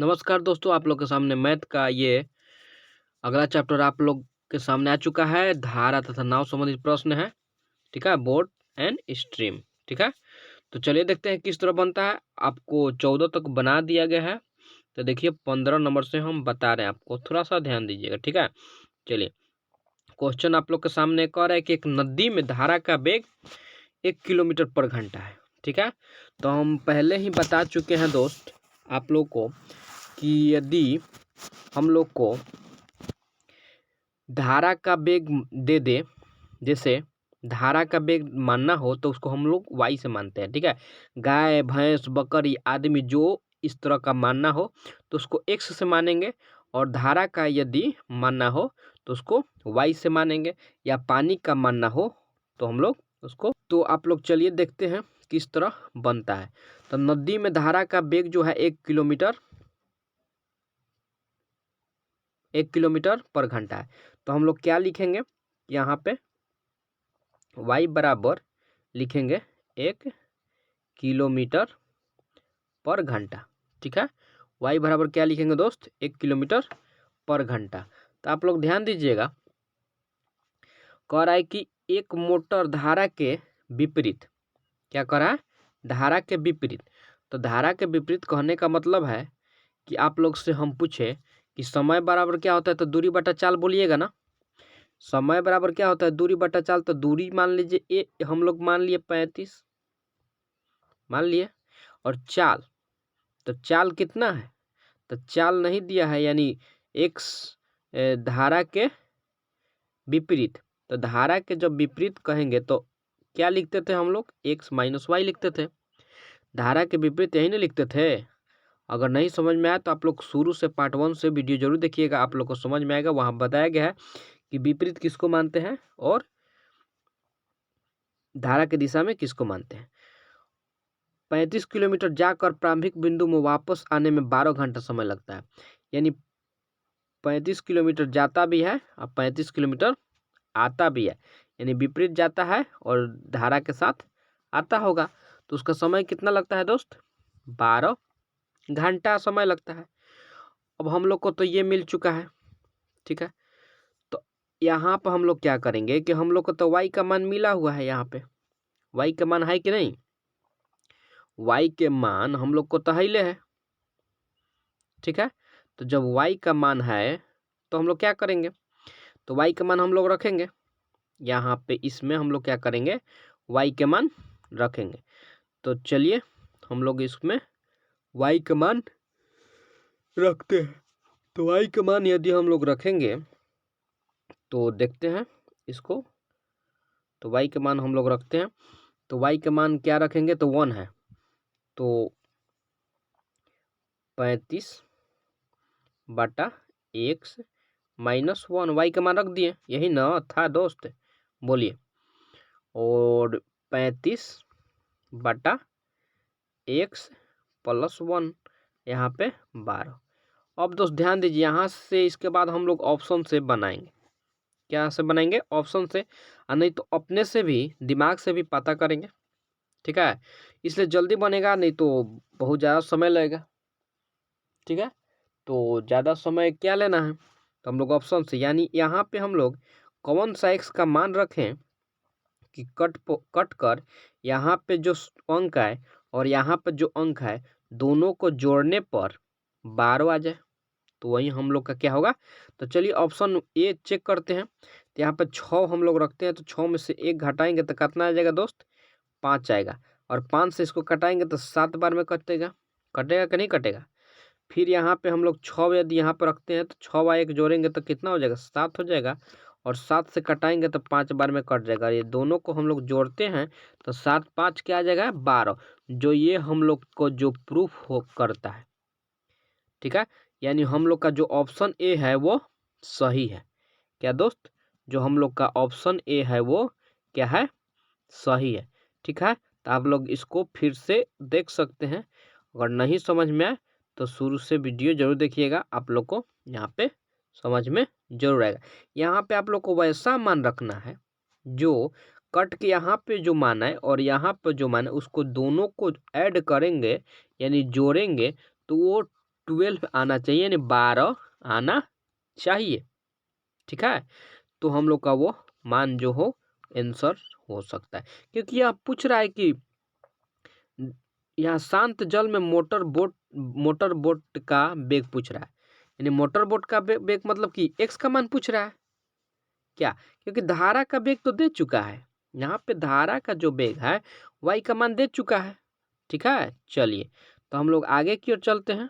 नमस्कार दोस्तों, आप लोग के सामने मैथ का ये अगला चैप्टर आप लोग के सामने आ चुका है। धारा तथा नाव संबंधित प्रश्न है। ठीक है, बोट एंड स्ट्रीम। ठीक है, तो चलिए देखते हैं किस तरह बनता है। आपको 14 तक बना दिया गया है, तो देखिए 15 नंबर से हम बता रहे हैं आपको, थोड़ा सा ध्यान दीजिएगा। ठीक है, चलिए क्वेश्चन आप लोग के सामने कह रहा है कि एक नदी में धारा का वेग 1 किलोमीटर पर घंटा है। ठीक है, तो हम पहले ही बता चुके हैं दोस्त आप लोग को कि यदि हम लोग को धारा का वेग दे दे, जैसे धारा का वेग मानना हो तो उसको हम लोग वाई से मानते हैं। ठीक है, गाय भैंस बकरी आदमी जो इस तरह का मानना हो तो उसको एक्स से मानेंगे, और धारा का यदि मानना हो तो उसको वाई से मानेंगे, या पानी का मानना हो तो हम लोग उसको। तो आप लोग चलिए देखते हैं किस तरह बनता है। तो नदी में धारा का वेग जो है 1 किलोमीटर पर घंटा है। तो हम लोग क्या लिखेंगे यहाँ पे, y बराबर लिखेंगे 1 किलोमीटर पर घंटा। ठीक है, y बराबर क्या लिखेंगे दोस्त, 1 किलोमीटर पर घंटा। तो आप लोग ध्यान दीजिएगा, कह रहा है कि एक मोटर धारा के विपरीत, क्या कह रहा है, धारा के विपरीत। तो धारा के विपरीत कहने का मतलब है कि आप लोग से हम पूछे कि समय बराबर क्या होता है, तो दूरी बटा चाल बोलिएगा ना। समय बराबर क्या होता है, दूरी बटा चाल। तो दूरी मान लीजिए ए, हम लोग मान लिए 35 मान लिए, और चाल, तो चाल कितना है, तो चाल नहीं दिया है, यानी एक्स धारा के विपरीत। तो धारा के जब विपरीत कहेंगे तो क्या लिखते थे हम लोग, एक्स माइनस वाई लिखते थे। धारा के विपरीत यही नहीं लिखते थे। अगर नहीं समझ में आया तो आप लोग शुरू से पार्ट 1 से वीडियो जरूर देखिएगा, आप लोग को समझ में आएगा। वहां बताया गया है कि विपरीत किसको मानते हैं और धारा की दिशा में किसको मानते हैं। 35 किलोमीटर जाकर प्रारंभिक बिंदु में वापस आने में 12 घंटा समय लगता है। यानी 35 किलोमीटर जाता भी है और 35 किलोमीटर आता भी है, यानी विपरीत जाता है और धारा के साथ आता होगा, तो उसका समय कितना लगता है दोस्त, 12 घंटा समय लगता है। अब हम लोग को तो ये मिल चुका है। ठीक है, तो यहाँ पर हम लोग क्या करेंगे कि हम लोग को तो y का मान मिला हुआ है, यहाँ पे y का मान है कि नहीं, y के मान हम लोग को तो हिले है। ठीक है, तो जब y का मान है तो हम लोग क्या करेंगे, तो y का मान हम लोग रखेंगे यहाँ पे, इसमें हम लोग क्या करेंगे, y के मान रखेंगे। तो चलिए हम लोग इसमें y का मान रखते हैं। तो y का मान यदि हम लोग रखेंगे तो देखते हैं इसको, तो y के मान हम लोग रखते हैं। तो y के मान क्या रखेंगे, तो 1 है, तो 35 बटा x माइनस 1, वाई का मान रख दिए, यही ना था दोस्त, बोलिए। और 35 बटा x प्लस 1, यहाँ पे 12। अब दोस्त ध्यान दीजिए, यहाँ से इसके बाद हम लोग ऑप्शन से बनाएंगे। क्या से बनाएंगे, ऑप्शन से, और नहीं तो अपने से भी दिमाग से भी पता करेंगे। ठीक है, इसलिए जल्दी बनेगा, नहीं तो बहुत ज़्यादा समय लगेगा। ठीक है, तो ज़्यादा समय क्या लेना है, तो हम लोग ऑप्शन से, यानी यहाँ पे हम लोग कौन सा एक्स का मान रखें कि कट कर यहाँ पे जो अंक है और यहाँ पे जो अंक है दोनों को जोड़ने पर 12 आ जाए, तो वही हम लोग का क्या होगा। तो चलिए ऑप्शन ए चेक करते हैं। तो यहाँ पे 6 हम लोग रखते हैं, तो 6 में से 1 घटाएंगे तो कितना आ जाएगा दोस्त, 5 आएगा, और 5 से इसको कटाएंगे तो 7 बार में कटेगा, कटेगा कि नहीं कटेगा। फिर यहाँ पे हम लोग 6 यदि यहाँ पर रखते हैं तो 6 व 1 जोड़ेंगे तो कितना हो जाएगा, 7 हो जाएगा, और 7 से कटाएंगे तो 5 बार में कट जाएगा। ये दोनों को हम लोग जोड़ते हैं तो 7 5 क्या आ जाएगा, 12, जो ये हम लोग को जो प्रूफ हो करता है। ठीक है, यानी हम लोग का जो ऑप्शन ए है वो सही है। क्या दोस्त, जो हम लोग का ऑप्शन ए है वो क्या है, सही है। ठीक है, तो आप लोग इसको फिर से देख सकते हैं। अगर नहीं समझ में आए तो शुरू से वीडियो जरूर देखिएगा, आप लोग को यहाँ पे समझ में जरूर आएगा। यहाँ पे आप लोग को वैसा मान रखना है जो कट के यहाँ पे जो मान है और यहाँ पे जो मान है उसको दोनों को ऐड करेंगे, यानी जोड़ेंगे, तो वो 12 आना चाहिए, यानी 12 आना चाहिए। ठीक है, तो हम लोग का वो मान जो हो आंसर हो सकता है, क्योंकि यहाँ पूछ रहा है कि यहाँ शांत जल में मोटर बोट का वेग पूछ रहा है, यानी मोटर बोट का वेग मतलब कि x का मान पूछ रहा है क्या, क्योंकि धारा का वेग तो दे चुका है, यहाँ पे धारा का जो वेग है y का मान दे चुका है। ठीक है, चलिए तो हम लोग आगे की ओर चलते हैं।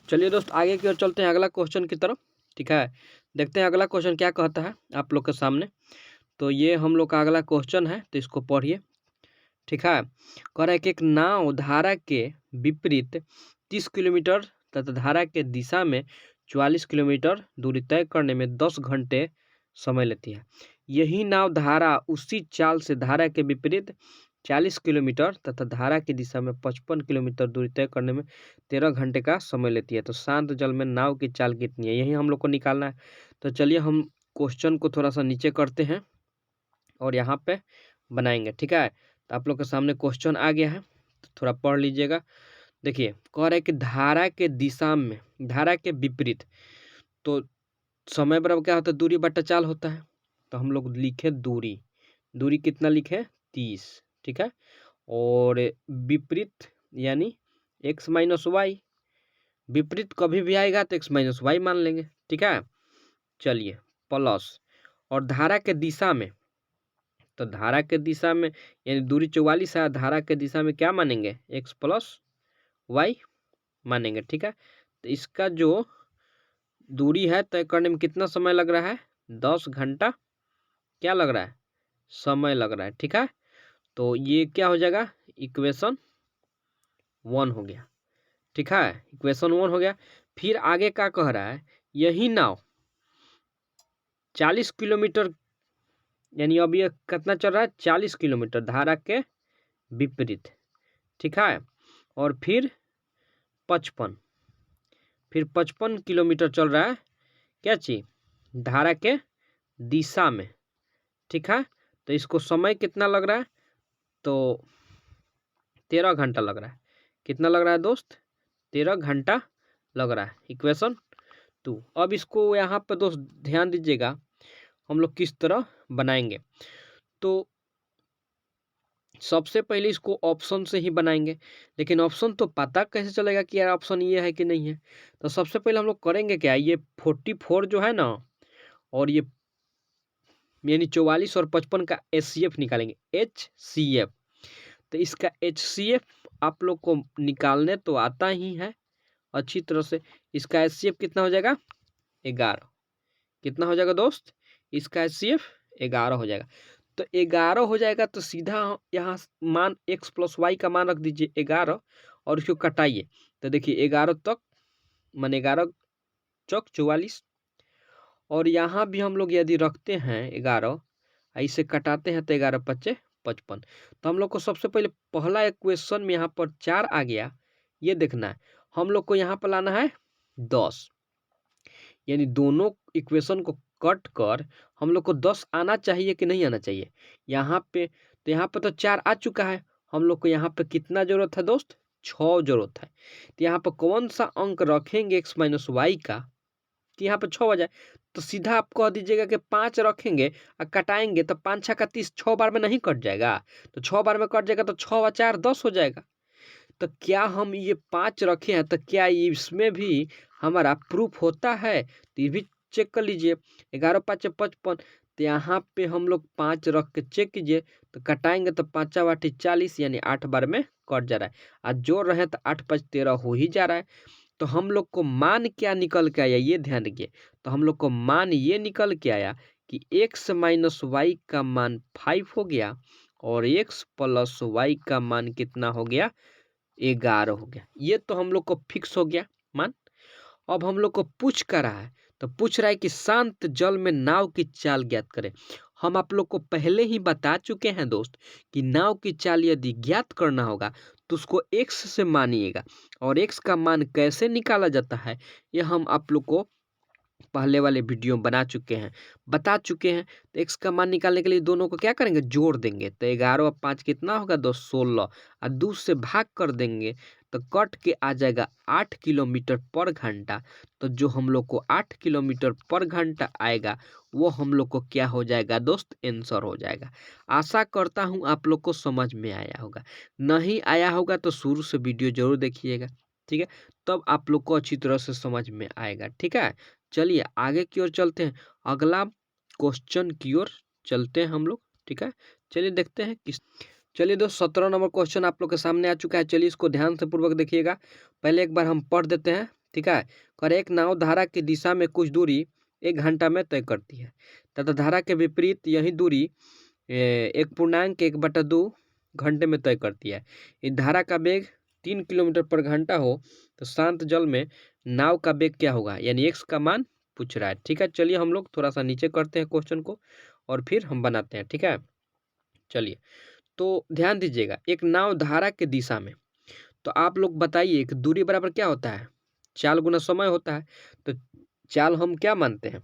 चलिए दोस्त, आगे की ओर चलते हैं अगला क्वेश्चन की तरफ। ठीक है, देखते हैं अगला क्वेश्चन क्या कहता है आप लोग के सामने। तो ये हम लोग का अगला क्वेश्चन है, तो इसको पढ़िए। ठीक है, कह रहा है कि एक नाव धारा के विपरीत 30 किलोमीटर तथा धारा के दिशा में 44 किलोमीटर दूरी तय करने में 10 घंटे समय लेती है। यही नाव धारा उसी चाल से धारा के विपरीत 40 किलोमीटर तथा धारा की दिशा में 55 किलोमीटर दूरी तय करने में 13 घंटे का समय लेती है। तो शांत जल में नाव की चाल कितनी है, यही हम लोग को निकालना है। तो चलिए हम क्वेश्चन को थोड़ा सा नीचे करते हैं और यहाँ पे बनाएंगे। ठीक है, तो आप लोग के सामने क्वेश्चन आ गया है, तो थोड़ा पढ़ लीजिएगा। देखिए, कह रहे हैं कि धारा के दिशा में, धारा के विपरीत, तो समय बराबर क्या होता है, दूरी बटा चाल होता है। तो हम लोग लिखे दूरी, दूरी कितना लिखे 30। ठीक है, और विपरीत यानी x माइनस वाई, विपरीत कभी भी आएगा तो x माइनस वाई मान लेंगे। ठीक है, चलिए प्लस, और धारा के दिशा में, तो धारा के दिशा में यानी दूरी 44 है, धारा के दिशा में क्या मानेंगे, x प्लस वाई मानेंगे। ठीक है, तो इसका जो दूरी है तय करने में कितना समय लग रहा है, 10 घंटा क्या लग रहा है, समय लग रहा है। ठीक है, तो ये क्या हो जाएगा, इक्वेशन 1 हो गया। ठीक है, इक्वेशन 1 हो गया। फिर आगे क्या कह रहा है, यही नाव 40 किलोमीटर, यानी अब ये कितना चल रहा है, 40 किलोमीटर धारा के विपरीत। ठीक है, और फिर 55 किलोमीटर चल रहा है क्या चीज, धारा के दिशा में। ठीक है, तो इसको समय कितना लग रहा है, तो 13 घंटा लग रहा है। कितना लग रहा है दोस्त, 13 घंटा लग रहा है। इक्वेशन 2। अब इसको यहाँ पर दोस्त ध्यान दीजिएगा, हम लोग किस तरह बनाएंगे। तो सबसे पहले इसको ऑप्शन से ही बनाएंगे, लेकिन ऑप्शन तो पता कैसे चलेगा कि यार ऑप्शन ये है कि नहीं है। तो सबसे पहले हम लोग करेंगे क्या, ये 44 जो है ना, और ये यानी 44 और 55 का HCF निकालेंगे, HCF। तो इसका HCF आप लोग को निकालने तो आता ही है अच्छी तरह से। इसका HCF कितना हो जाएगा, 11। कितना हो जाएगा दोस्त, इसका HCF 11 हो जाएगा। तो 11 हो जाएगा, तो सीधा यहाँ मान x प्लस वाई का मान रख दीजिए 11, और इसको कटाइए। तो देखिए 11 तक मान 11 चौक 44, और यहाँ भी हम लोग यदि रखते हैं 11, ऐसे कटाते हैं तो 11 पच्चे 55। तो हम लोग को सबसे पहले पहला इक्वेशन में यहाँ पर 4 आ गया, ये देखना है। हम लोग को यहाँ पर लाना है 10, यानी दोनों इक्वेशन को कट कर हम लोग को 10 आना चाहिए कि नहीं आना चाहिए यहाँ पे। तो यहाँ पे तो 4 आ चुका है, हम लोग को यहाँ पे कितना जरूरत है दोस्त, 6 जरूरत है। तो यहाँ पर कौन सा अंक रखेंगे x माइनस वाई का कि यहाँ पे 6 आ जाए। तो सीधा आप कह दीजिएगा कि 5 रखेंगे और कटाएंगे, तो 5 6 का 30 6 बार में नहीं कट जाएगा, तो 6 बार में कट जाएगा, तो 6 और 4 10 हो जाएगा। तो क्या हम ये 5 रखे हैं, तो क्या इसमें भी हमारा प्रूफ होता है, तो ये भी चेक कर लीजिए। 11 5 55, तो यहाँ पे हम लोग 5 रख के चेक कीजिए, तो कटाएंगे तो 5 8 40, यानी 8 बार में कट जा रहा है। आज जोड़ रहे हैं तो 8 5 13 हो ही जा रहा है। तो हम लोग को मान क्या निकल के आया, ये ध्यान रखिए। तो हम लोग को मान ये निकल के आया कि x माइनस वाई का मान 5 हो गया, और x प्लस वाई का मान कितना हो गया, 11 हो गया। ये तो हम लोग को फिक्स हो गया मान। अब हम लोग को पूछ कर रहा है, तो पूछ रहा है कि शांत जल में नाव की चाल ज्ञात करें। हम आप लोग को पहले ही बता चुके हैं दोस्त कि नाव की चाल यदि ज्ञात करना होगा तो उसको x से मानिएगा, और x का मान कैसे निकाला जाता है यह हम आप लोग को पहले वाले वीडियो बना चुके हैं, बता चुके हैं। तो x का मान निकालने के लिए दोनों को क्या करेंगे, जोड़ देंगे। तो 11 और 5 कितना होगा दोस्त, 16, और 2 से भाग कर देंगे तो कट के आ जाएगा 8 किलोमीटर पर घंटा। तो जो हम लोग को 8 किलोमीटर पर घंटा आएगा वो हम लोग को क्या हो जाएगा दोस्त, आंसर हो जाएगा। आशा करता हूँ आप लोग को समझ में आया होगा। नहीं आया होगा तो शुरू से वीडियो जरूर देखिएगा, ठीक है, तब आप लोग को अच्छी तरह से समझ में आएगा। ठीक है, चलिए आगे की ओर चलते हैं, अगला क्वेश्चन की ओर चलते हैं हम लोग। ठीक है, चलिए देखते हैं किस। चलिए दोस्त 17 नंबर क्वेश्चन आप लोग के सामने आ चुका है। चलिए इसको ध्यान से पूर्वक देखिएगा। पहले एक बार हम पढ़ देते हैं। ठीक है, कर एक नाव धारा की दिशा में कुछ दूरी 1 घंटा में तय करती है तथा धारा के विपरीत यही दूरी 1.1/2 घंटे में तय करती है। इस धारा का वेग 3 किलोमीटर पर घंटा हो तो शांत जल में नाव का वेग क्या होगा, यानी एक्स का मान पूछ रहा है। ठीक है, चलिए हम लोग थोड़ा सा नीचे करते हैं क्वेश्चन को और फिर हम बनाते हैं। ठीक है, चलिए तो ध्यान दीजिएगा, एक नाव धारा के दिशा में, तो आप लोग बताइए कि दूरी बराबर क्या होता है, चाल गुना समय होता है। तो चाल हम क्या मानते हैं,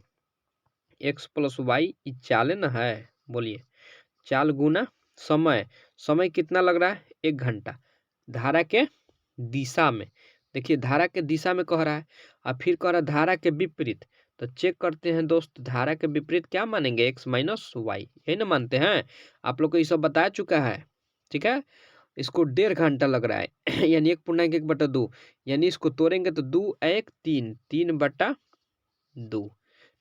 एक्स प्लस वाई, चाल न है, बोलिए, चाल गुना समय, समय कितना लग रहा है 1 घंटा, धारा के दिशा में, देखिए धारा के दिशा में कह रहा है, और फिर कह रहा है धारा के विपरीत। तो चेक करते हैं दोस्त, धारा के विपरीत क्या मानेंगे, एक्स माइनस वाई, यही ना मानते हैं। आप लोग को ये सब बता चुका है। ठीक है, इसको 1.5 घंटा लग रहा है यानी 1.1/2, यानी इसको तोड़ेंगे तो 2 1 3, 3/2।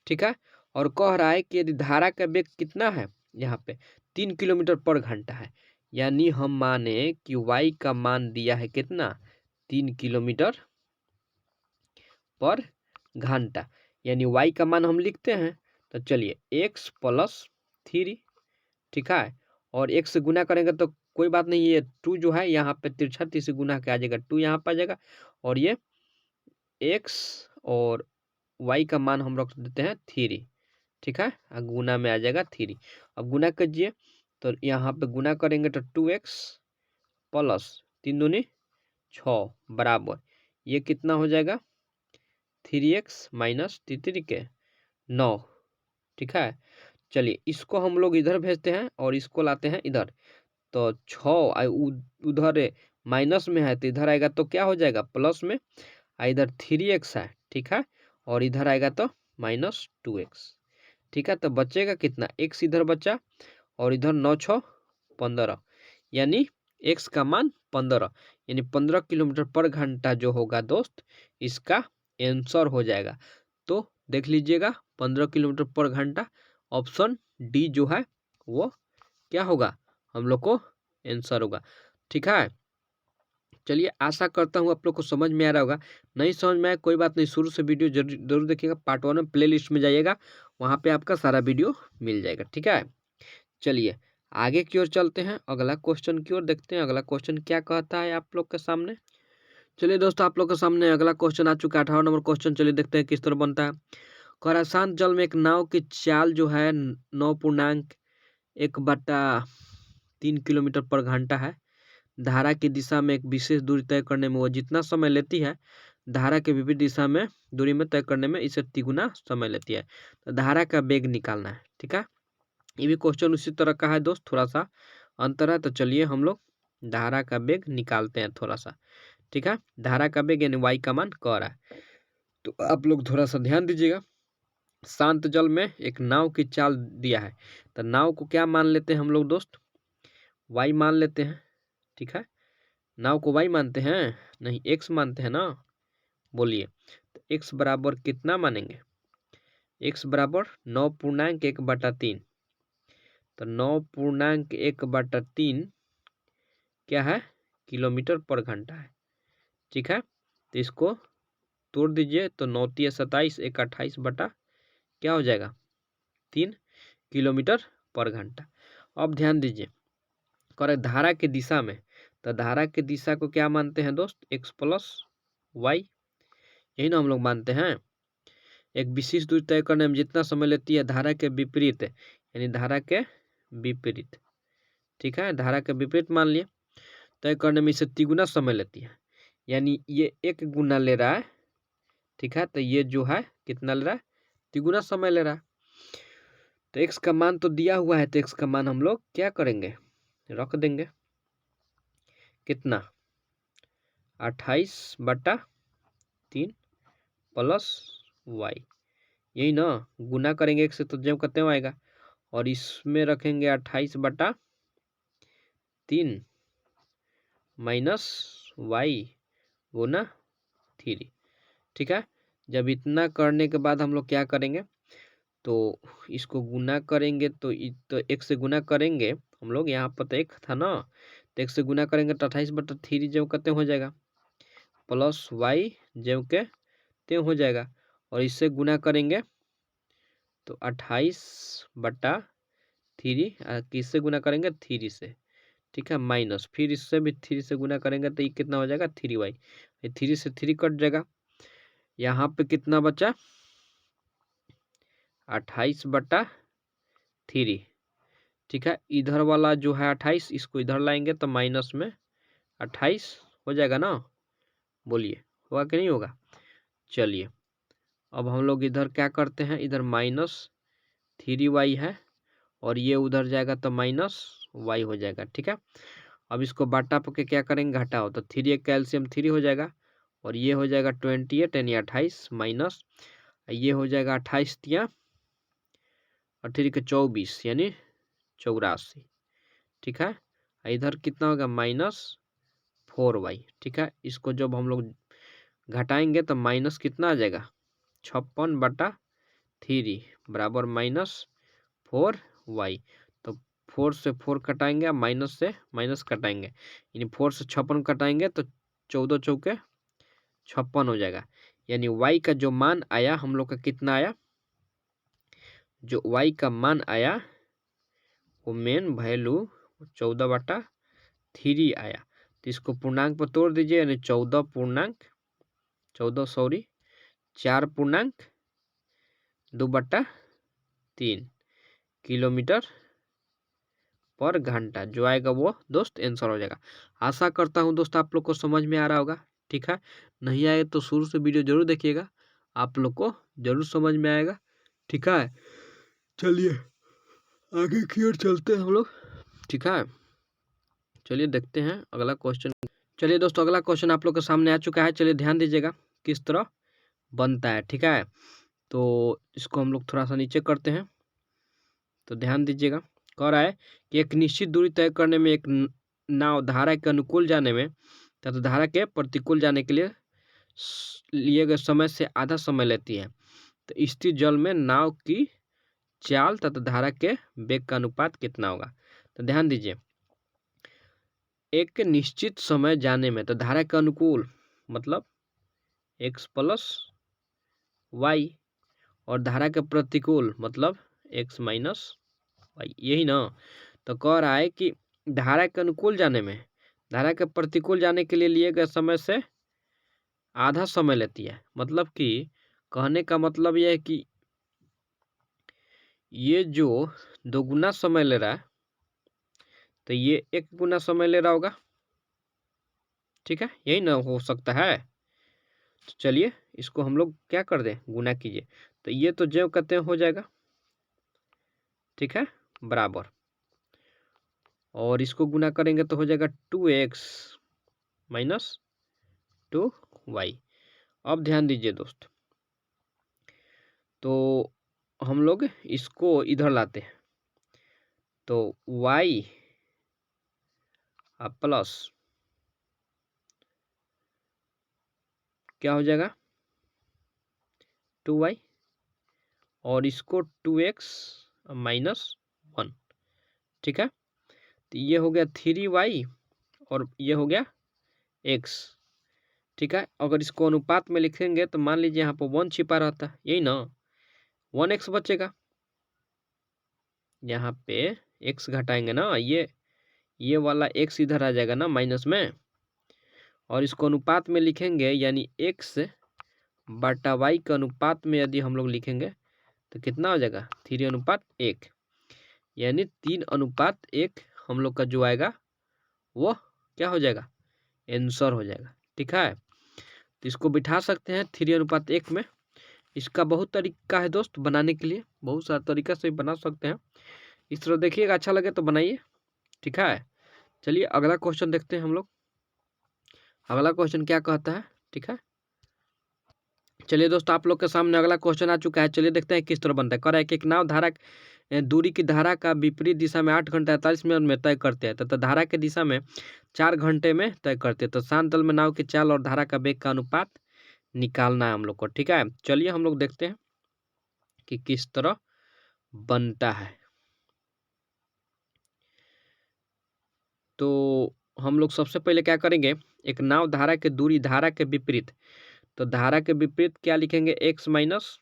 ठीक है, और कह रहा है कि यदि धारा का वेग कितना है, यहाँ पे 3 किलोमीटर पर घंटा है, यानी हम माने कि y का मान दिया है कितना, 3 किलोमीटर पर घंटा, यानी y का मान हम लिखते हैं। तो चलिए x प्लस 3, ठीक है, और x से गुना करेंगे तो कोई बात नहीं, ये 2 जो है यहाँ पे तिरछा 3 से गुना के आ जाएगा, 2 यहाँ पे आ जाएगा, और ये x और y का मान हम रख देते हैं 3। ठीक है, गुना में आ जाएगा 3। अब गुना कीजिए तो यहाँ पे गुना करेंगे तो 2x प्लस 3 दूनी 6 बराबर, ये कितना हो जाएगा 3x माइनस 3 के 9। ठीक है, चलिए इसको हम लोग इधर भेजते हैं और इसको लाते हैं इधर, तो 6 उधर माइनस में है तो इधर आएगा तो क्या हो जाएगा प्लस में, इधर 3x है। ठीक है, और इधर आएगा तो -2x। ठीक है, तो बचेगा कितना, x इधर बचा और इधर 9 6 15, यानी x का मान 15, यानी 15 किलोमीटर पर घंटा जो होगा दोस्त, इसका आंसर हो जाएगा। तो देख लीजिएगा 15 किलोमीटर पर घंटा, ऑप्शन डी जो है वो क्या होगा, हम लोग को आंसर होगा। ठीक है, चलिए आशा करता हूँ आप लोग को समझ में आ रहा होगा। नहीं समझ में आया कोई बात नहीं, शुरू से वीडियो जरूर देखिएगा, पार्ट 1 में प्ले लिस्ट में जाइएगा, वहाँ पे आपका सारा वीडियो मिल जाएगा। ठीक है, चलिए आगे की ओर चलते हैं, अगला क्वेश्चन की ओर देखते हैं, अगला क्वेश्चन क्या कहता है आप लोग के सामने। चलिए दोस्तों आप लोग के सामने अगला क्वेश्चन आ चुका है, 18 नंबर क्वेश्चन। चलिए देखते हैं किस तरह बनता है। कह रहा है शांत जल में एक नाव की चाल जो है 9.1/3 किलोमीटर पर घंटा है। धारा की दिशा में एक विशेष दूरी तय करने में वो जितना समय लेती है, धारा के विपरीत दिशा में दूरी में तय करने में इसे तिगुना समय लेती है। तो धारा का वेग निकालना है। ठीक है, ये भी क्वेश्चन उसी तरह का है दोस्त, थोड़ा सा अंतर है। तो चलिए हम लोग धारा का वेग निकालते हैं थोड़ा सा। ठीक है, धारा का वेग यानी y का मान कह रहा है, तो आप लोग थोड़ा सा ध्यान दीजिएगा। शांत जल में एक नाव की चाल दिया है, तो नाव को क्या मान लेते हैं हम लोग दोस्त, y मान लेते हैं। ठीक है, नाव को y मानते हैं, नहीं x मानते हैं ना, बोलिए, तो x बराबर कितना मानेंगे, x बराबर 9.1/3, तो 9.1/3 क्या है, किलोमीटर पर घंटा है। ठीक है, तो इसको तोड़ दीजिए तो 9 × 27 1 28 बटा क्या हो जाएगा 3 किलोमीटर पर घंटा। अब ध्यान दीजिए, कर धारा की दिशा में, तो धारा की दिशा को क्या मानते हैं दोस्त, x प्लस वाई, यही ना हम लोग मानते हैं। एक विशेष दूरी तय करने में जितना समय लेती है धारा के विपरीत, यानी धारा के विपरीत। ठीक है, धारा के विपरीत मान लिए, तय करने में इसे तिगुना समय लेती है, यानी ये 1 गुना ले रहा है। ठीक है, तो ये जो है कितना ले रहा है, तिगुना समय ले रहा है। तो x का मान तो दिया हुआ है, तो x का मान हम लोग क्या करेंगे, रख देंगे, कितना 28/3 प्लस वाई, यही ना, गुना करेंगे एक से तो जब करते हो आएगा, और इसमें रखेंगे 28/3 माइनस वाई गुना 3। ठीक है, जब इतना करने के बाद हम लोग क्या करेंगे, तो इसको गुना करेंगे तो एक से गुना करेंगे हम लोग, यहाँ पर तो एक था ना, तो एक से गुना करेंगे तो 28/3 जब करते हो जाएगा, प्लस वाई जब के त्यों हो जाएगा, और इससे गुना करेंगे तो 28/3 किससे गुना करेंगे 3 से। ठीक है, माइनस फिर इससे भी 3 से गुना करेंगे तो ये कितना हो जाएगा 3y, 3 से 3 कट जाएगा, यहाँ पे कितना बचा 28/3। ठीक है, इधर वाला जो है 28 इसको इधर लाएंगे तो माइनस में 28 हो जाएगा ना, बोलिए होगा कि नहीं होगा। चलिए अब हम लोग इधर क्या करते हैं, इधर -3y है और ये उधर जाएगा तो -y हो जाएगा। ठीक है, अब इसको बाटा पके क्या करेंगे, घटाओ तो 3 कैल्शियम 3 हो जाएगा, और ये हो जाएगा 28 यानी 28 माइनस ये हो जाएगा 28 या 3 के 24 यानी 84। ठीक है, इधर कितना होगा -4y। ठीक है, इसको जब हम लोग घटाएंगे तो माइनस कितना आ जाएगा 56/3 बराबर -4y। तो 4 से 4 कटाएंगे, माइनस से माइनस कटाएंगे, यानी 4 से 56 कटाएंगे तो 14 चौके 56 हो जाएगा, यानी y का जो मान आया हम लोग का कितना आया, जो y का मान आया वो मेन वैल्यू 14/3 आया। तो इसको पूर्णांक पर तोड़ दीजिए, यानी 4.2/3 किलोमीटर पर घंटा जो आएगा वो दोस्त आंसर हो जाएगा। आशा करता हूँ दोस्त आप लोग को समझ में आ रहा होगा। ठीक है, नहीं आए तो शुरू से वीडियो जरूर देखिएगा, आप लोग को जरूर समझ में आएगा। ठीक है, चलिए आगे की ओर चलते हैं हम लोग। ठीक है, चलिए देखते हैं अगला क्वेश्चन। चलिए दोस्तों अगला क्वेश्चन आप लोग के सामने आ चुका है, चलिए ध्यान दीजिएगा किस तरह बनता है। ठीक है, तो इसको हम लोग थोड़ा सा नीचे करते हैं, तो ध्यान दीजिएगा। कह रहा है कि एक निश्चित दूरी तय करने में एक नाव धारा के अनुकूल जाने में तथा धारा के प्रतिकूल जाने के लिए गए समय से आधा समय लेती है, तो स्थिर जल में नाव की चाल तथा धारा के वेग का अनुपात कितना होगा। तो ध्यान दीजिए, एक निश्चित समय जाने में तो धारा के अनुकूल मतलब x + y, और धारा के प्रतिकूल मतलब x - y, यही ना। तो कह रहा है कि धारा के अनुकूल जाने में धारा के प्रतिकूल जाने के लिए गए समय से आधा समय लेती है, मतलब कि कहने का मतलब यह है कि ये जो 2 गुना समय ले रहा है तो ये 1 गुना समय ले रहा होगा। ठीक है, यही ना हो सकता है। तो चलिए इसको हम लोग क्या कर दें, गुना कीजिए, तो ये तो जो कहते हैं हो जाएगा। ठीक है, बराबर, और इसको गुना करेंगे तो हो जाएगा 2x - 2y। अब ध्यान दीजिए दोस्त, तो हम लोग इसको इधर लाते हैं, तो y प्लस क्या हो जाएगा 2y, और इसको 2x - 1। ठीक है, तो ये हो गया 3y और ये हो गया x। ठीक है, अगर इसको अनुपात में लिखेंगे तो मान लीजिए यहाँ पर 1 छिपा रहता है, यही ना, 1x बचेगा, यहाँ पे x घटाएंगे ना, ये वाला x इधर आ जाएगा ना माइनस में, और इसको अनुपात में लिखेंगे यानी x/y के अनुपात में यदि हम लोग लिखेंगे तो कितना हो जाएगा 3:1, यानी 3:1 हम लोग का जो आएगा वो क्या हो जाएगा आंसर हो जाएगा। ठीक है, तो इसको बिठा सकते हैं 3:1 में। इसका बहुत तरीका है दोस्त बनाने के लिए, बहुत सारा तरीका से बना सकते हैं। इस तरह देखिएगा, अच्छा लगे तो बनाइए। ठीक है, चलिए अगला क्वेश्चन देखते हैं हम लोग। अगला क्वेश्चन क्या कहता है, ठीक है। चलिए दोस्तों, आप लोग के सामने अगला क्वेश्चन आ चुका है। चलिए देखते हैं किस तरह बनता है। कह रहा है कि एक नाव धारा दूरी की धारा का विपरीत दिशा में 8 घंटा 48 मिनट में तय करते हैं तथा धारा के दिशा में 4 घंटे में तय करते हैं। तो शांत जल में नाव की चाल और धारा का वेग का अनुपात निकालना है हम लोग को, ठीक है। चलिए हम लोग देखते हैं कि किस तरह बनता है। तो हम लोग सबसे पहले क्या करेंगे, एक नाव धारा के दूरी धारा के विपरीत, तो धारा के विपरीत क्या लिखेंगे, x माइनस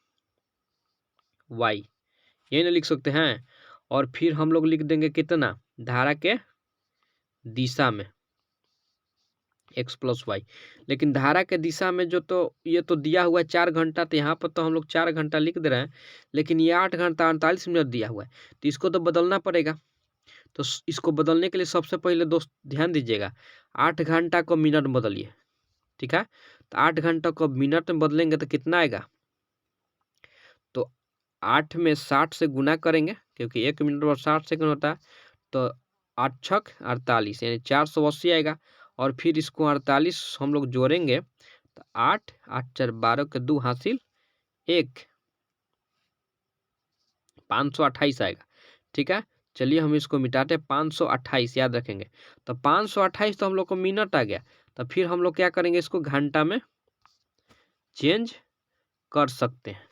वाई, यही ना लिख सकते हैं। और फिर हम लोग लिख देंगे कितना, धारा के दिशा में x प्लस वाई। लेकिन धारा के दिशा में जो, तो ये तो दिया हुआ है 4 घंटा, तो यहाँ पर तो हम लोग 4 घंटा लिख दे रहे हैं, लेकिन ये 8 घंटा 48 मिनट दिया हुआ है, तो इसको तो बदलना पड़ेगा। तो इसको बदलने के लिए सबसे पहले दोस्त ध्यान दीजिएगा, 8 घंटा को मिनट में बदलिए, ठीक है। तो 8 घंटा को मिनट में बदलेंगे तो कितना आएगा, तो 8 में 60 से गुना करेंगे, क्योंकि 1 मिनट और 60 सेकंड होता है। तो 8 छक 48 यानी 480 आएगा। और फिर इसको 48 हम लोग जोड़ेंगे, तो 8 8 4 12 के 2 हासिल 1, 528 आएगा, ठीक है। चलिए हम इसको मिटाते हैं, 528 याद रखेंगे। तो 528 तो हम लोग को मिनट आ गया, तो फिर हम लोग क्या करेंगे, इसको घंटा में चेंज कर सकते हैं,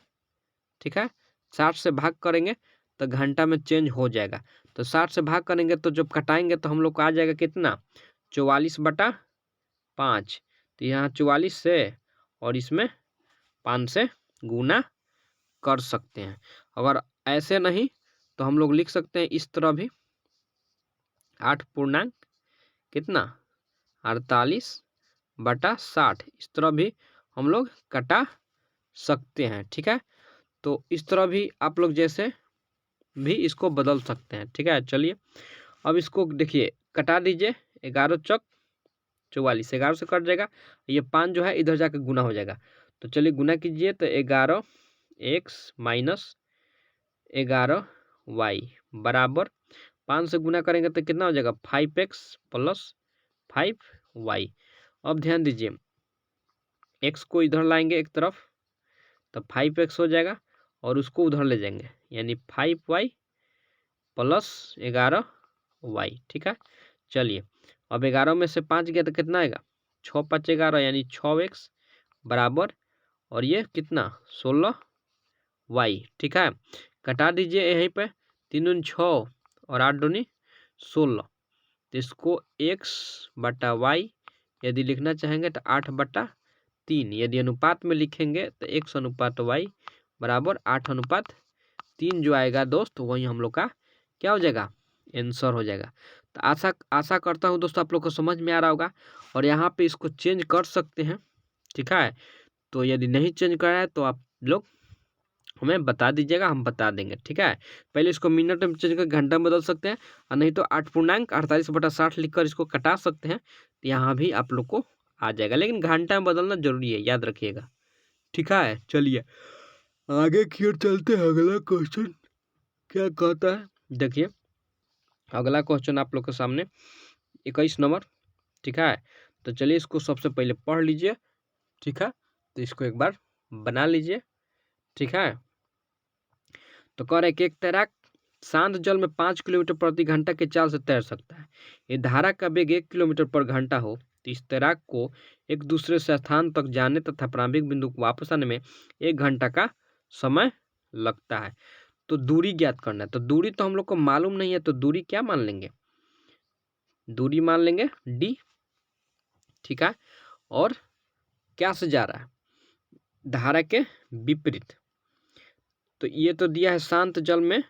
ठीक है। 60 से भाग करेंगे तो घंटा में चेंज हो जाएगा। तो 60 से भाग करेंगे तो जब कटाएंगे तो हम लोग को आ जाएगा कितना, 44/5। तो यहाँ 44 से और इसमें 5 से गुना कर सकते हैं। अगर ऐसे नहीं तो हम लोग लिख सकते हैं इस तरह भी, 8 पूर्णांक कितना 48/60, इस तरह भी हम लोग कटा सकते हैं, ठीक है। तो इस तरह भी आप लोग जैसे भी इसको बदल सकते हैं, ठीक है। चलिए अब इसको देखिए, कटा दीजिए, 11 चौक 44, 11 से कट जाएगा, ये 5 जो है इधर जाकर गुना हो जाएगा। तो चलिए गुना कीजिए, तो 11 x माइनस 11 y बराबर 5 से गुना करेंगे तो कितना हो जाएगा, 5x प्लस 5y। अब ध्यान दीजिए, x को इधर लाएंगे एक तरफ तो 5x हो जाएगा, और उसको उधर ले जाएंगे यानी 5y प्लस 11y, ठीक है। चलिए अब 11 में से 5 गया तो कितना आएगा, 6 5 11 यानी 6x बराबर, और ये कितना 16y, ठीक है। कटा दीजिए यहीं पे, 3 दूनी 6 और 8 दूनी 16। तो इसको x/y यदि लिखना चाहेंगे तो 8/3, यदि अनुपात में लिखेंगे तो x/y बराबर 8/3 जो आएगा दोस्त, वही हम लोग का क्या हो जाएगा, आंसर हो जाएगा। तो आशा करता हूँ दोस्तों आप लोग को समझ में आ रहा होगा। और यहाँ पे इसको चेंज कर सकते हैं, ठीक है। तो यदि नहीं चेंज करा है तो आप लोग हमें बता दीजिएगा, हम बता देंगे, ठीक है। पहले इसको मिनट में चेंज कर घंटा में बदल सकते हैं, और नहीं तो 8 पूर्णांक 48/60 लिखकर इसको कटा सकते हैं, तो यहाँ भी आप लोग को आ जाएगा। लेकिन घंटा में बदलना जरूरी है, याद रखिएगा, ठीक है। चलिए आगे की ओर चलते हैं, अगला क्वेश्चन क्या कहता है, देखिए अगला क्वेश्चन आप लोग के सामने 21 नंबर, ठीक है। तो चलिए इसको सबसे पहले पढ़ लीजिए, ठीक है। तो इसको एक बार बना लीजिए, ठीक है। तो कह रहे कि एक तैराक शांत जल में 5 किलोमीटर प्रति घंटा की चाल से तैर सकता है। ये धारा का वेग 1 किलोमीटर पर घंटा हो तो इस तैराक को एक दूसरे से स्थान तक जाने तथा प्रारंभिक बिंदु को वापस आने में 1 घंटा का समय लगता है। तो दूरी ज्ञात करना है। तो दूरी तो हम लोग को मालूम नहीं है, तो दूरी क्या मान लेंगे, दूरी मान लेंगे d, ठीक है। और क्या से जा रहा है, धारा के विपरीत। तो ये तो दिया है शांत जल में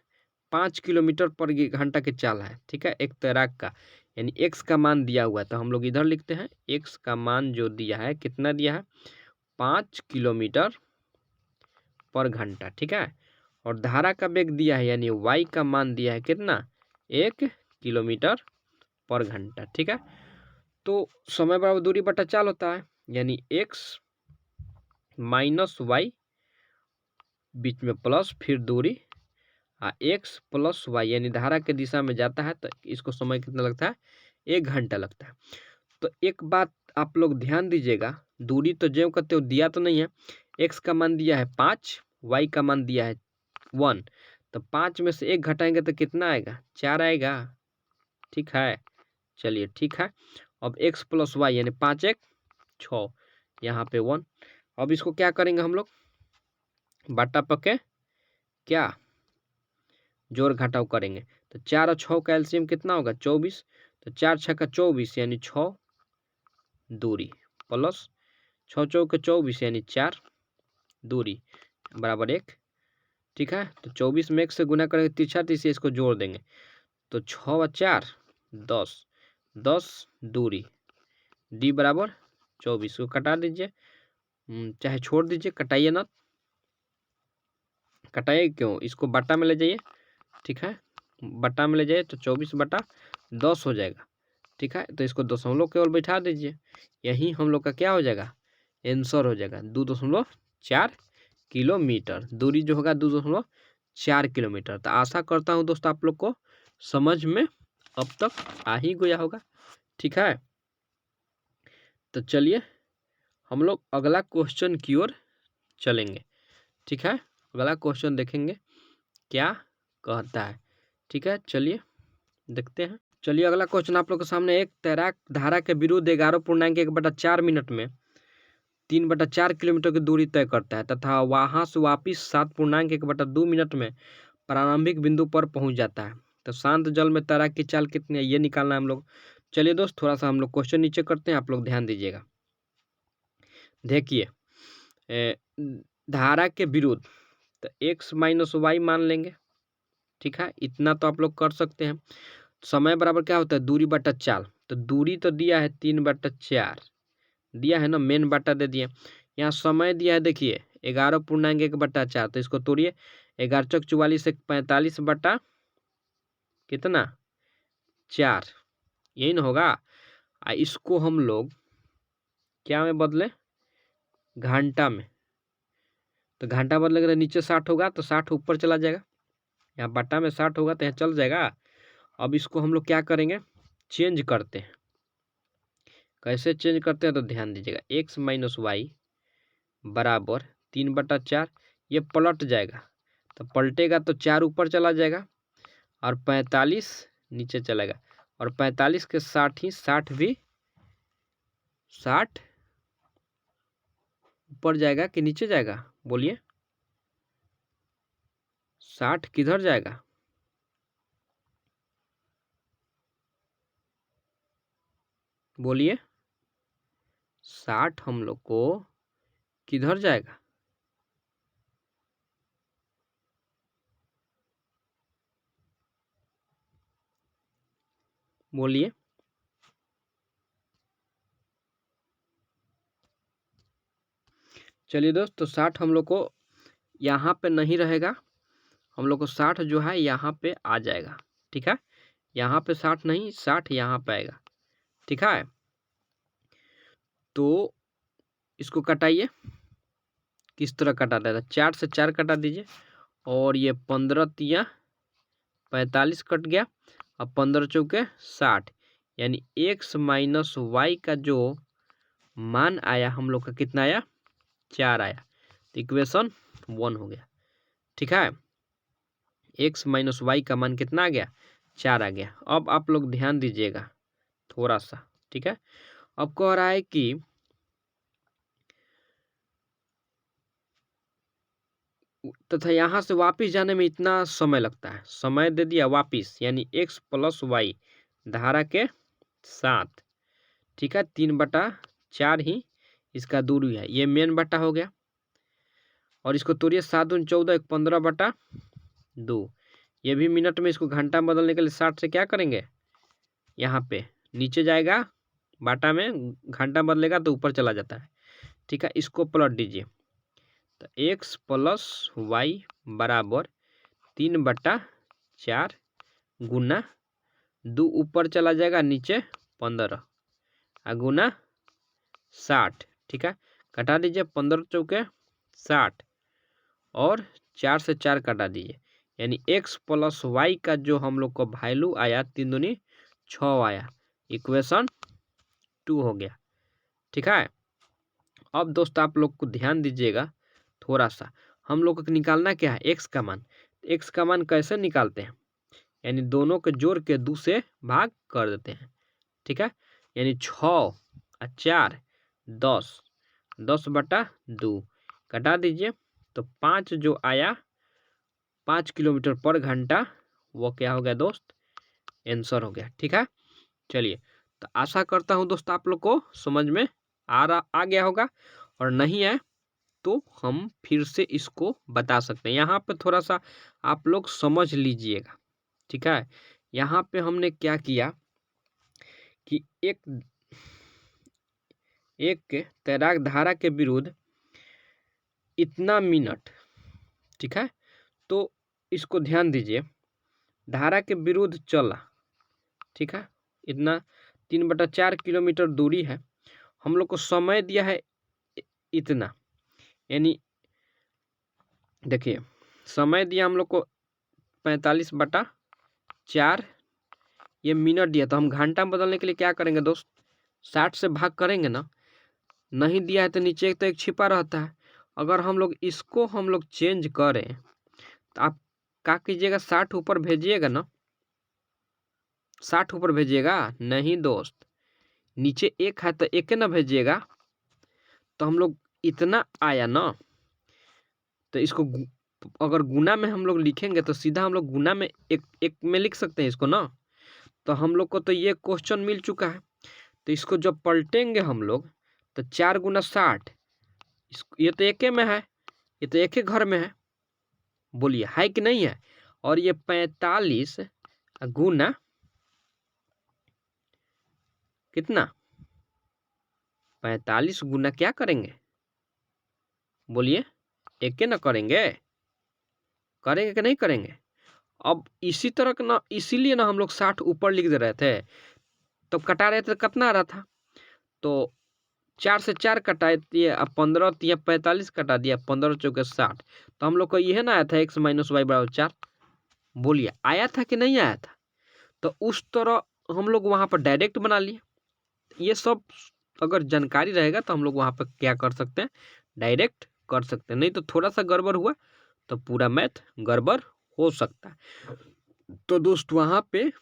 5 किलोमीटर पर घंटा की चाल है, ठीक है, एक तैराक का, यानी x का मान दिया हुआ है। तो हम लोग इधर लिखते हैं, x का मान जो दिया है कितना दिया है, 5 किलोमीटर पर घंटा, ठीक है। और धारा का वेग दिया है यानी y का मान दिया है कितना, 1 किलोमीटर पर घंटा, ठीक है। तो समय बराबर दूरी बटा चाल होता है, यानी x माइनस वाई बीच में प्लस, फिर दूरी x प्लस वाई, यानी धारा के दिशा में जाता है तो इसको समय कितना लगता है, 1 घंटा लगता है। तो एक बात आप लोग ध्यान दीजिएगा, दूरी तो ज्यों का त्यों दिया तो नहीं है। x का मान दिया है 5, y का मान दिया है 1, तो 5 में से 1 घटाएंगे तो कितना आएगा? 4 आएगा। ठीक है, चलिए ठीक है। अब x प्लस वाई यानी 5 1 6, यहाँ पे 1। अब इसको क्या करेंगे हम लोग? बाटा पके क्या जोड़ घटाव करेंगे, तो 4 और 6 का एलसीएम कितना होगा? 24। तो 4 6 का 24 यानी 6 दूरी, प्लस 6 चौके 24 यानी 4 दूरी बराबर 1। ठीक है, तो 24 में 1 से गुना करेंगे, तिरछा तीसरी इसको जोड़ देंगे, तो 6 और 4 10, 10 दूरी डी बराबर 24 को कटा दीजिए, चाहे छोड़ दीजिए, कटाइए ना, कटाइए क्यों, इसको बट्टा में ले जाइए। ठीक है, बट्टा में ले जाइए तो 24 बटा 10 हो जाएगा। ठीक है, तो इसको दशमलव केवल बैठा दीजिए, यही हम लोग का क्या हो जाएगा? आंसर हो जाएगा 2.4 किलोमीटर। दूरी जो होगा 2.4 किलोमीटर। तो आशा करता हूँ दोस्तों आप लोग को समझ में अब तक आ ही गया होगा। ठीक है, तो चलिए हम लोग अगला क्वेश्चन की ओर चलेंगे। ठीक है, अगला क्वेश्चन देखेंगे क्या कहता है। ठीक है, चलिए देखते हैं। चलिए अगला क्वेश्चन आप लोग के सामने, एक तैराक धारा के विरुद्ध 11.1/4 मिनट में 3/4 किलोमीटर की दूरी तय करता है तथा वहां से वापिस 7.1/2 मिनट में प्रारंभिक बिंदु पर पहुंच जाता है, तो शांत जल में तैराक की चाल कितनी है, ये निकालना है हम लोग। चलिए दोस्त, थोड़ा सा हम लोग क्वेश्चन नीचे करते हैं, आप लोग ध्यान दीजिएगा। देखिए, धारा के विरुद्ध तो x माइनस वाई मान लेंगे। ठीक है, इतना तो आप लोग कर सकते हैं। समय बराबर क्या होता है? दूरी बटा चाल। तो दूरी तो दिया है 3/4 दिया है ना, मेन बटा दे दिए। यहाँ समय दिया है, देखिए 11.1/4, तो इसको तोड़िए, 11 चौक 44 से 45 बटा कितना 4, यही ना होगा। इसको हम लोग क्या में बदले? घंटा में। तो घंटा बदलेगा तो नीचे 60 होगा, तो 60 ऊपर चला जाएगा, यहाँ बटा में 60 होगा तो यहाँ चल जाएगा। अब इसको हम लोग क्या करेंगे? चेंज करते हैं। कैसे चेंज करते हैं तो ध्यान दीजिएगा, x माइनस वाई बराबर 3/4, ये पलट जाएगा, तो पलटेगा तो 4 ऊपर चला जाएगा और 45 नीचे चलेगा, और 45 के 60 ही 60 भी 60 ऊपर जाएगा कि नीचे जाएगा? बोलिए, 60 किधर जाएगा? बोलिए, 60 हम लोग को किधर जाएगा? बोलिए, चलिए दोस्त, तो 60 हम लोग को यहाँ पे नहीं रहेगा, हम लोग को 60 जो है यहाँ पे आ जाएगा। ठीक है, यहाँ पे 60 नहीं, 60 यहाँ पे आएगा। ठीक है, तो इसको कटाइए, किस तरह कटा देगा? 4 से 4 कटा दीजिए, और ये 15 तिया 45 कट गया, अब 15 चौके 60, यानी x माइनस वाई का जो मान आया हम लोग का कितना आया? 4 आया, तो इक्वेशन 1 हो गया। ठीक है, x माइनस वाई का मान कितना आ गया? 4 आ गया। अब आप लोग ध्यान दीजिएगा थोड़ा सा। ठीक है, अब कह रहा है कि तथा यहाँ से वापिस जाने में इतना समय लगता है, समय दे दिया वापिस, यानी x प्लस वाई धारा के साथ। ठीक है, 3/4 ही इसका दूरी है, ये मेन बटा हो गया, और इसको तोड़िए, 7 दूनी 14, 15/2, ये भी मिनट में, इसको घंटा में बदलने के लिए 60 से क्या करेंगे? यहाँ पे नीचे जाएगा, बाटा में घंटा बदलेगा तो ऊपर चला जाता है। ठीक है, इसको पलट दीजिए, तो x प्लस वाई बराबर 3/4 गुना 2 ऊपर चला जाएगा, नीचे 15 गुना 60। ठीक है, कटा दीजिए, 15 चौके 60 और 4 से 4 कटा दीजिए, यानी x प्लस वाई का जो हम लोग को वैल्यू आया 3 दूनी 6 आया, इक्वेशन 2 हो गया। ठीक है। अब दोस्त आप लोग को ध्यान दीजिएगा थोड़ा सा, हम लोग को निकालना क्या है, एक्स का मान। एक्स का मान कैसे निकालते हैं, यानी दोनों के जोड़ के 2 से भाग कर देते हैं। ठीक है, यानी 6 और 4 10, 10/2 कटा दीजिए तो 5 जो आया 5 किलोमीटर पर घंटा, वो क्या हो गया दोस्त, आंसर हो गया। ठीक है, चलिए तो आशा करता हूँ दोस्त आप लोग को समझ में आ गया होगा, और नहीं है तो हम फिर से इसको बता सकते हैं। यहाँ पे थोड़ा सा आप लोग समझ लीजिएगा। ठीक है, यहाँ पे हमने क्या किया कि एक तैराक धारा के विरुद्ध इतना मिनट, ठीक है, तो इसको ध्यान दीजिए, धारा के विरुद्ध चला, ठीक है, इतना 3/4 किलोमीटर दूरी है, हम लोग को समय दिया है इतना, यानी देखिए समय दिया हम लोग को 45/4, ये मिनट दिया, तो हम घंटा में बदलने के लिए क्या करेंगे दोस्त, 60 से भाग करेंगे ना। नहीं दिया है तो नीचे तो एक छिपा रहता है, अगर हम लोग इसको हम लोग चेंज करें तो आप क्या कीजिएगा, 60 ऊपर भेजिएगा ना, 60 ऊपर भेजिएगा, नहीं दोस्त नीचे एक है तो एक ना भेजिएगा, तो हम लोग इतना आया ना, तो इसको अगर गुना में हम लोग लिखेंगे तो सीधा हम लोग गुना में एक में लिख सकते हैं इसको ना। तो हम लोग को तो ये क्वेश्चन मिल चुका है, तो इसको जब पलटेंगे हम लोग तो 4 गुना 60, ये तो एक में है, ये तो एक ही घर में है, बोलिए है कि नहीं है। और ये 45 गुना कितना, 45 गुना क्या करेंगे, बोलिए एक ना करेंगे, करेंगे कि नहीं करेंगे। अब इसी तरह का ना, इसीलिए ना हम लोग 60 ऊपर लिख दे रहे थे, तो कटा रहे थे कितना आ रहा था, तो 4 से 4 कटा दिए, अब 15 दिया 45 कटा दिया, 15 चौके 60, तो हम लोग को यह ना आया था x - y = 4, बोलिए आया था कि नहीं आया था। तो उस तरह हम लोग वहां पर डायरेक्ट बना लिए। ये सब अगर जानकारी रहेगा तो हम लोग वहां पर क्या कर सकते हैं, डायरेक्ट कर सकते हैं, नहीं तो थोड़ा सा गड़बड़ हुआ तो पूरा मैथ गड़बड़ हो सकता है। तो दोस्त वहां पे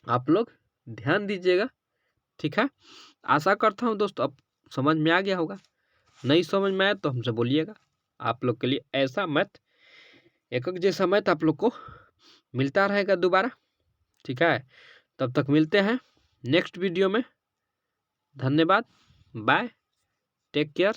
आप लोग ध्यान दीजिएगा। ठीक है, आशा करता हूँ दोस्त अब समझ में आ गया होगा, नहीं समझ में आया तो हमसे बोलिएगा, आप लोग के लिए ऐसा मैथ, एक जैसा मैथ आप लोग को मिलता रहेगा दोबारा। ठीक है, तब तक मिलते हैं नेक्स्ट वीडियो में। धन्यवाद, बाय, टेक केयर।